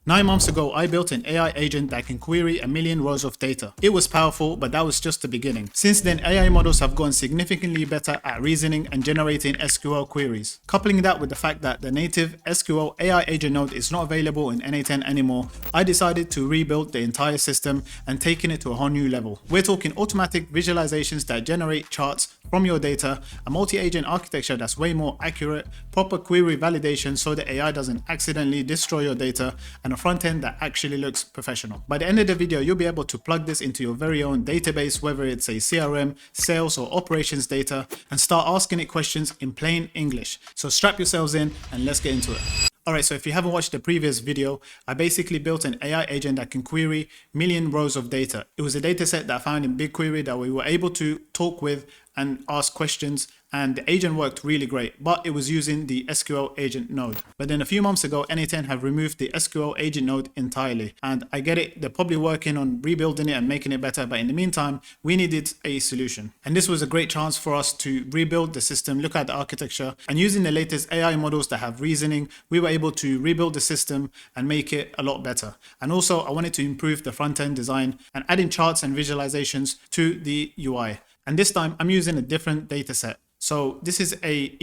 9 months ago, I built an AI agent that can query 1,000,000 rows of data. It was powerful, but that was just the beginning. Since then, AI models have gotten significantly better at reasoning and generating SQL queries. Coupling that with the fact that the native SQL AI agent node is not available in N8N anymore, I decided to rebuild the entire system and taking it to a whole new level. We're talking automatic visualizations that generate charts from your data, a multi-agent architecture that's way more accurate, proper query validation so the AI doesn't accidentally destroy your data, and a front end that actually looks professional. By the end of the video, you'll be able to plug this into your very own database, whether it's a CRM, sales or operations data, and start asking it questions in plain English. So strap yourselves in and let's get into it. Alright, so if you haven't watched the previous video, I basically built an AI agent that can query 1,000,000 rows of data. It was a data set that I found in BigQuery that we were able to talk with and ask questions, and the agent worked really great, but it was using the SQL agent node. But then a few months ago, N8N have removed the SQL agent node entirely. And I get it, they're probably working on rebuilding it and making it better, but in the meantime, we needed a solution. And this was a great chance for us to rebuild the system, look at the architecture, and using the latest AI models that have reasoning, we were able to rebuild the system and make it a lot better. And also, I wanted to improve the front-end design and adding charts and visualizations to the UI. And this time I'm using a different data set. So this is a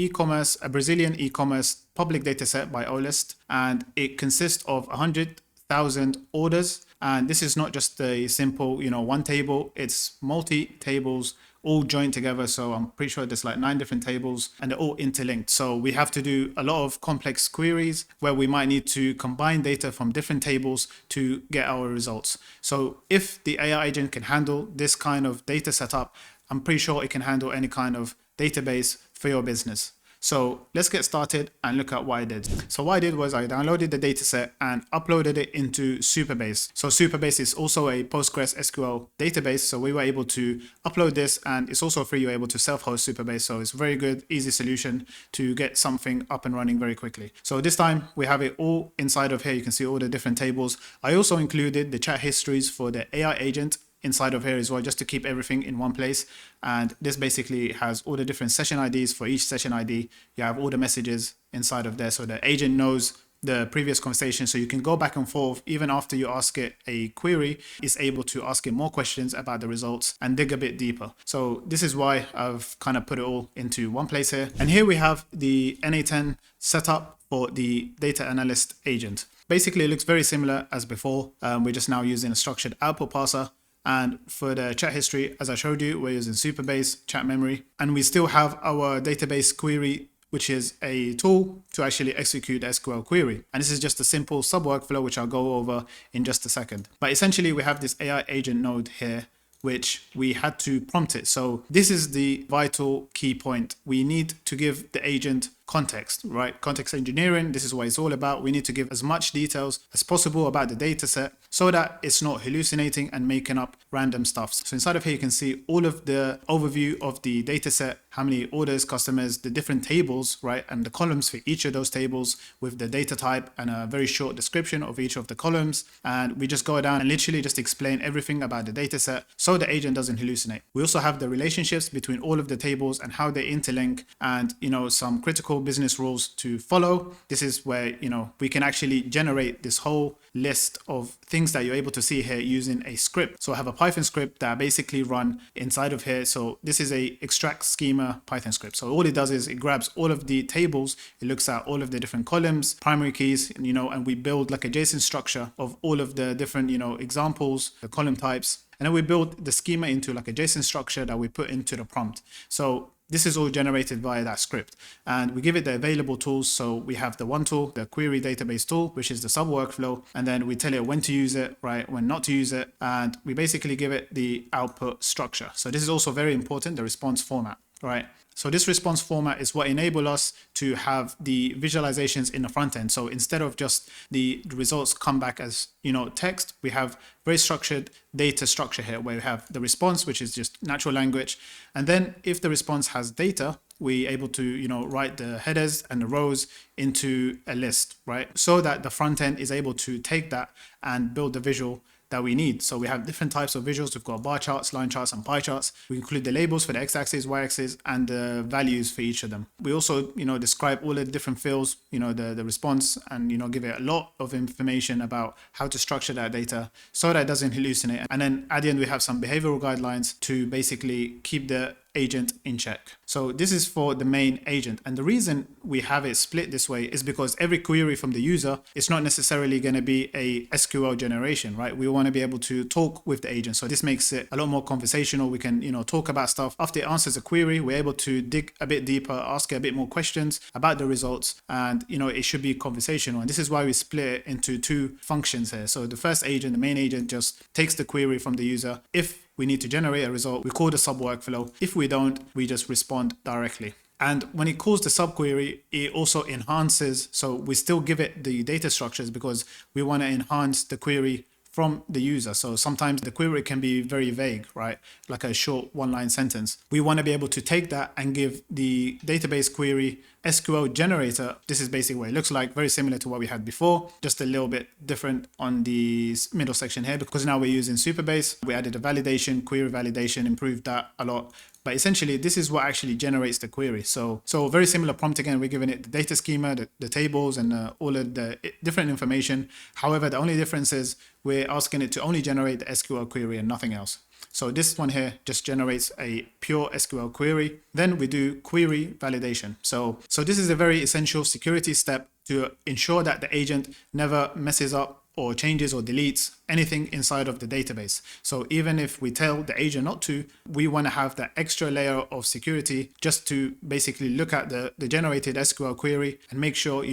Brazilian e-commerce public data set by Olist, and it consists of 100,000 orders. And this is not just a simple, one table, it's multi-tables all joined together. So I'm pretty sure there's like 9 different tables and they're all interlinked. So we have to do a lot of complex queries where we might need to combine data from different tables to get our results. So if the AI agent can handle this kind of data setup, I'm pretty sure it can handle any kind of database for your business. So let's get started and look at what I did. So what I did was I downloaded the dataset and uploaded it into Supabase. So Supabase is also a Postgres SQL database. So we were able to upload this, and it's also free. You're able to self-host Supabase. So it's a very good, easy solution to get something up and running very quickly. So this time we have it all inside of here. You can see all the different tables. I also included the chat histories for the AI agent inside of here as well, just to keep everything in one place. And this basically has all the different session IDs. For each session ID, you have all the messages inside of there. So the agent knows the previous conversation, so you can go back and forth. Even after you ask it a query, it's able to ask it more questions about the results and dig a bit deeper. So this is why I've kind of put it all into one place here. And here we have the N8N setup for the data analyst agent. Basically, it looks very similar as before. We're just now using a structured output parser. And for the chat history, as I showed you, we're using Supabase chat memory. And we still have our database query, which is a tool to actually execute the SQL query. And this is just a simple sub-workflow, which I'll go over in just a second. But essentially, we have this AI agent node here, which we had to prompt it. So this is the vital key point. We need to give the agent context, right? Context engineering, this is what it's all about. We need to give as much details as possible about the data set so that it's not hallucinating and making up random stuff. So inside of here, you can see all of the overview of the data set, how many orders, customers, the different tables, right? And the columns for each of those tables with the data type and a very short description of each of the columns. And we just go down and literally just explain everything about the data set so the agent doesn't hallucinate. We also have the relationships between all of the tables and how they interlink, and some critical business rules to follow. This is where we can actually generate this whole list of things that you're able to see here using a script. So I have a Python script that I basically run inside of here. So this is a extract schema Python script. So all it does is it grabs all of the tables, it looks at all of the different columns, primary keys, and we build like a JSON structure of all of the different examples, the column types, and then we build the schema into like a JSON structure that we put into the prompt. So this is all generated via that script, and we give it the available tools. So we have the one tool, the query database tool, which is the sub workflow, and then we tell it when to use it, right, when not to use it, and we basically give it the output structure. So this is also very important, the response format, right? So this response format is what enables us to have the visualizations in the front end. So instead of just the results come back as, text, we have very structured data structure here where we have the response, which is just natural language. And then if the response has data, we're able to, write the headers and the rows into a list, right? So that the front end is able to take that and build the visual that we need. So we have different types of visuals. We've got bar charts, line charts, and pie charts. We include the labels for the x-axis, y-axis, and the values for each of them. We also, describe all the different fields, the response, and, give it a lot of information about how to structure that data so that it doesn't hallucinate. And then at the end, we have some behavioral guidelines to basically keep the agent in check. So this is for the main agent. And the reason we have it split this way is because every query from the user is not necessarily going to be a SQL generation, right? We want to be able to talk with the agent. So this makes it a lot more conversational. We can, talk about stuff. After it answers a query, we're able to dig a bit deeper, ask it a bit more questions about the results. And, it should be conversational. And this is why we split it into two functions here. So the first agent, the main agent, just takes the query from the user. If we need to generate a result, we call the sub-workflow. If we don't, we just respond directly. And when it calls the subquery, it also enhances. So we still give it the data structures because we want to enhance the query from the user. So sometimes the query can be very vague, right? Like a short one-line sentence. We want to be able to take that and give the database query SQL generator. This is basically what it looks like, very similar to what we had before, just a little bit different on the middle section here because now we're using Supabase. We added a validation, query validation, improved that a lot. But essentially, this is what actually generates the query. So very similar prompt again. We're giving it the data schema, the tables, and all of the different information. However, the only difference is we're asking it to only generate the SQL query and nothing else. So this one here just generates a pure SQL query. Then we do query validation. So this is a very essential security step to ensure that the agent never messes up or changes or deletes anything inside of the database. So even if we tell the agent not to, we want to have that extra layer of security just to basically look at the generated SQL query and make sure,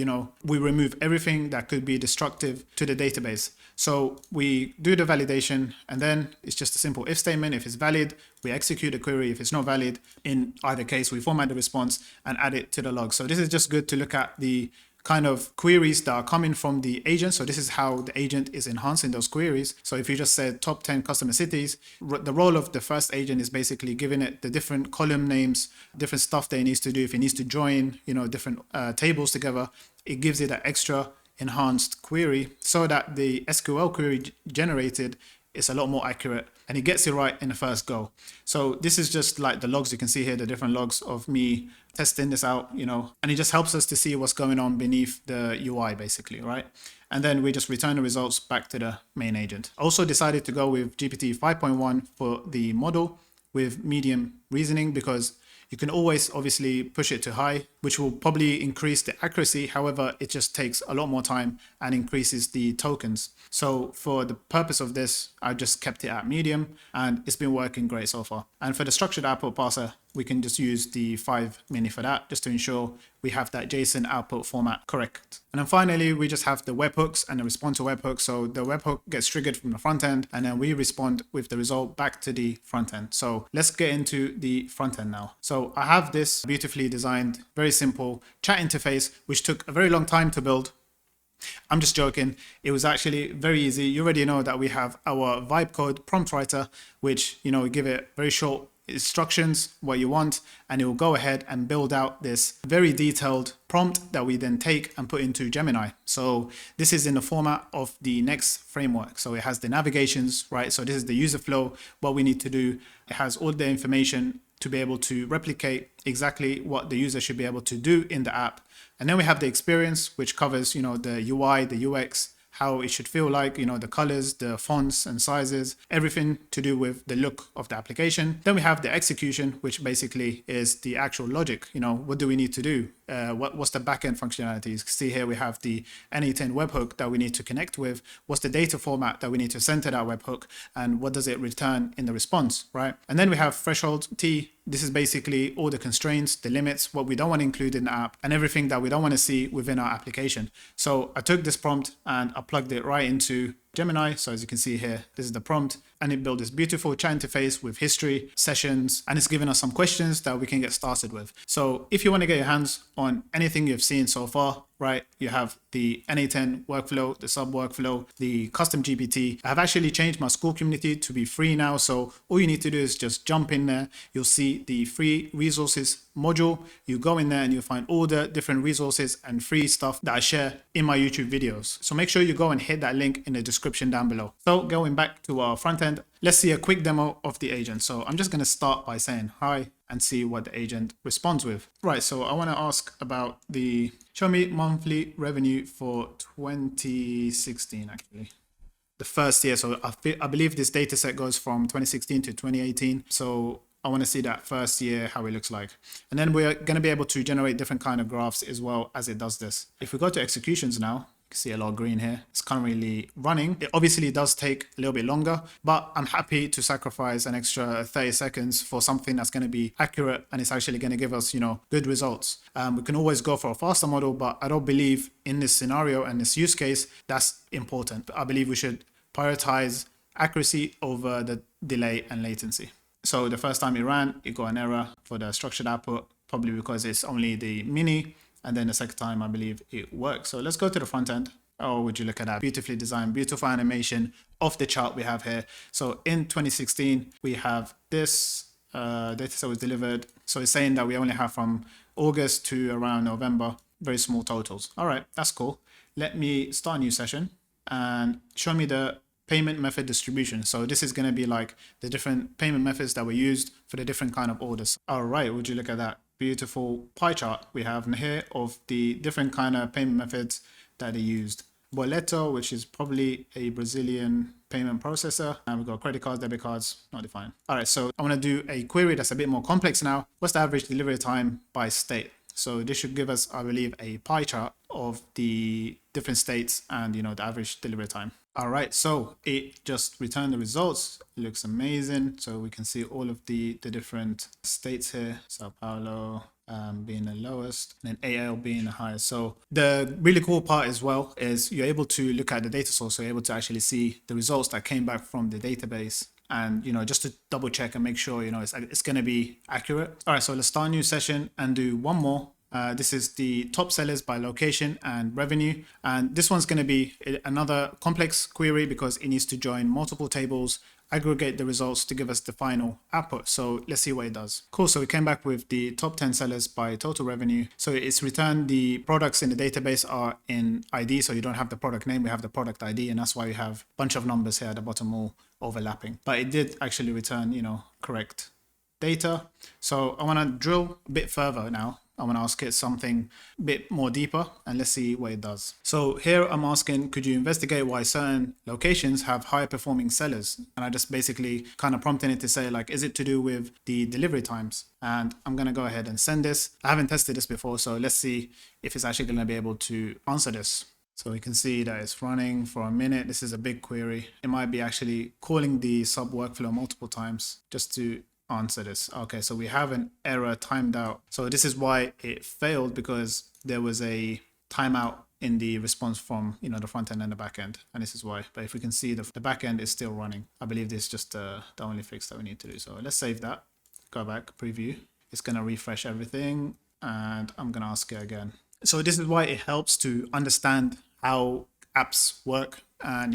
we remove everything that could be destructive to the database. So we do the validation, and then it's just a simple if statement. If it's valid, we execute the query. If it's not valid, in either case, we format the response and add it to the log. So this is just good to look at the kind of queries that are coming from the agent. So this is how the agent is enhancing those queries. So if you just said top 10 customer cities, the role of the first agent is basically giving it the different column names, different stuff that it needs to do. If it needs to join, different tables together, it gives it that extra enhanced query so that the SQL query generated is a lot more accurate and it gets it right in the first go. So this is just like the logs. You can see here the different logs of me testing this out, and it just helps us to see what's going on beneath the UI basically, right? And then we just return the results back to the main agent. I also decided to go with GPT 5.1 for the model with medium reasoning because you can always obviously push it to high, which will probably increase the accuracy. However, it just takes a lot more time and increases the tokens. So for the purpose of this, I just kept it at medium and it's been working great so far. And for the structured output parser, we can just use the 5 mini for that, just to ensure we have that JSON output format correct. And then finally, we just have the webhooks and the response to webhook. So the webhook gets triggered from the front end, and then we respond with the result back to the front end. So let's get into the front end now. So I have this beautifully designed, very simple chat interface, which took a very long time to build. I'm just joking. It was actually very easy. You already know that we have our vibe code prompt writer, which, we give it very short instructions, what you want, and it will go ahead and build out this very detailed prompt that we then take and put into Gemini. So this is in the format of the Next framework. So it has the navigations, right? So this is the user flow, what we need to do. It has all the information to be able to replicate exactly what the user should be able to do in the app. And then we have the experience, which covers, the UI, the UX, how it should feel like, the colors, the fonts and sizes, everything to do with the look of the application. Then we have the execution, which basically is the actual logic. What do we need to do? What's the backend functionalities? See here we have the N8N webhook that we need to connect with. What's the data format that we need to send to that webhook? And what does it return in the response, right? And then we have threshold T. This is basically all the constraints, the limits, what we don't want to include in the app, and everything that we don't want to see within our application. So I took this prompt and I plugged it right into Gemini. So as you can see here, this is the prompt, and it built this beautiful chat interface with history, sessions, and it's given us some questions that we can get started with. So if you want to get your hands on anything you've seen so far, right, you have the N8N workflow, the sub workflow, the custom GPT. I've actually changed my school community to be free now. So all you need to do is just jump in there. You'll see the free resources module. You go in there and you'll find all the different resources and free stuff that I share in my YouTube videos. So make sure you go and hit that link in the description description down below. So going back to our front end, let's see a quick demo of the agent. So I'm just going to start by saying hi and see what the agent responds with. Right, so I want to ask about the show me monthly revenue for 2016 actually. The first year. So I believe this data set goes from 2016 to 2018. So I want to see that first year, how it looks like. And then we're going to be able to generate different kind of graphs as well as it does this. If we go to executions now, you can see a lot of green here. It's currently running. It obviously does take a little bit longer, but I'm happy to sacrifice an extra 30 seconds for something that's going to be accurate and it's actually going to give us, good results. We can always go for a faster model, but I don't believe in this scenario and this use case, that's important. I believe we should prioritize accuracy over the delay and latency. So the first time it ran, it got an error for the structured output, probably because it's only the mini. And then the second time, I believe it works. So let's go to the front end. Oh, would you look at that? Beautifully designed, beautiful animation of the chart we have here. So in 2016, we have this data set was delivered. So it's saying that we only have from August to around November, very small totals. All right, that's cool. Let me start a new session and show me the payment method distribution. So this is going to be like the different payment methods that were used for the different kind of orders. All right, would you look at that beautiful pie chart we have in here of the different kind of payment methods that they used. Boleto, which is probably a Brazilian payment processor, and we've got credit cards, debit cards, not defined. All right, so I want to do a query that's a bit more complex now. What's the average delivery time by state? So this should give us, I believe, a pie chart of the different states and, the average delivery time. All right, so it just returned the results. It looks amazing. So we can see all of the different states here. Sao Paulo being the lowest and then AL being the highest. So the really cool part as well is you're able to look at the data source. So you're able to actually see the results that came back from the database. And, just to double check and make sure, it's going to be accurate. All right, so let's start a new session and do one more. This is the top sellers by location and revenue. And this one's going to be another complex query because it needs to join multiple tables, aggregate the results to give us the final output. So let's see what it does. Cool. So we came back with the top 10 sellers by total revenue. So it's returned the products in the database are in ID. So you don't have the product name, we have the product ID. And that's why we have a bunch of numbers here at the bottom all overlapping. But it did actually return, correct data. So I want to drill a bit further now. I want to ask it something a bit more deeper and let's see what it does. So here I'm asking, could you investigate why certain locations have higher performing sellers? And I just basically kind of prompting it to say like, is it to do with the delivery times? And I'm going to go ahead and send this. I haven't tested this before, so let's see if it's actually going to be able to answer this. So we can see that it's running for a minute. This is a big query. It might be actually calling the sub workflow multiple times just to answer this. Okay, so we have an error timed out. So this is why it failed, because there was a timeout in the response from the front end and the back end, and this is why. But if we can see the back end is still running, I believe this is just the only fix that we need to do. So let's save that, go back, preview. It's going to refresh everything and I'm going to ask it again. So this is why it helps to understand how apps work and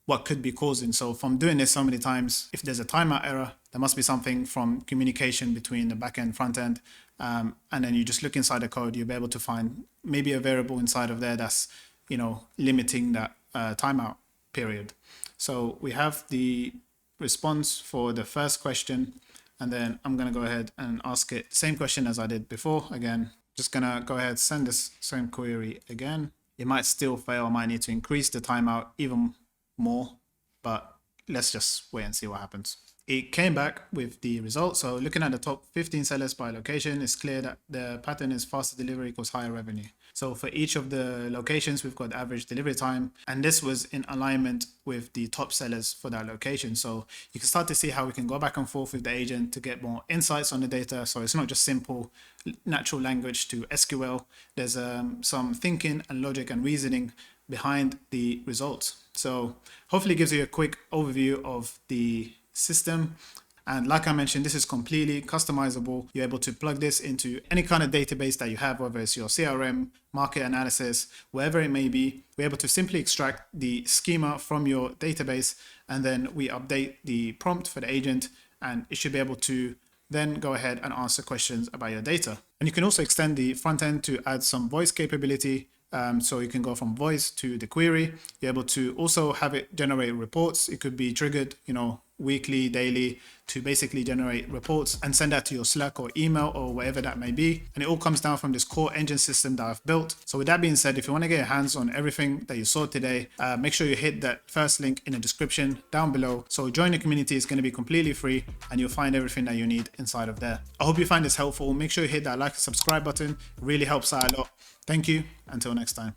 what could be causing. So from doing this so many times, if there's a timeout error, there must be something from communication between the back end, front end. And then you just look inside the code, you'll be able to find maybe a variable inside of there that's, limiting that timeout period. So we have the response for the first question, and then I'm going to go ahead and ask it the same question as I did before. Again, just going to go ahead, send this same query again. It might still fail. I might need to increase the timeout even more, but let's just wait and see what happens. It came back with the results. So looking at the top 15 sellers by location, it's clear that the pattern is faster delivery equals higher revenue. So for each of the locations, we've got average delivery time, and this was in alignment with the top sellers for that location. So you can start to see how we can go back and forth with the agent to get more insights on the data. So it's not just simple natural language to SQL. There's some thinking and logic and reasoning behind the results. So hopefully it gives you a quick overview of the system. And like I mentioned, this is completely customizable. You're able to plug this into any kind of database that you have, whether it's your CRM, market analysis, wherever it may be. We're able to simply extract the schema from your database, and then we update the prompt for the agent, and it should be able to then go ahead and answer questions about your data. And you can also extend the front end to add some voice capability So you can go from voice to the query. You're able to also have it generate reports. It could be triggered, weekly, daily, to basically generate reports and send that to your Slack or email or whatever that may be. And it all comes down from this core engine system that I've built. So with that being said, if you want to get your hands on everything that you saw today, make sure you hit that first link in the description down below. So join the community. It's going to be completely free and you'll find everything that you need inside of there. I hope you find this helpful. Make sure you hit that like and subscribe button. It really helps out a lot. Thank you. Until next time.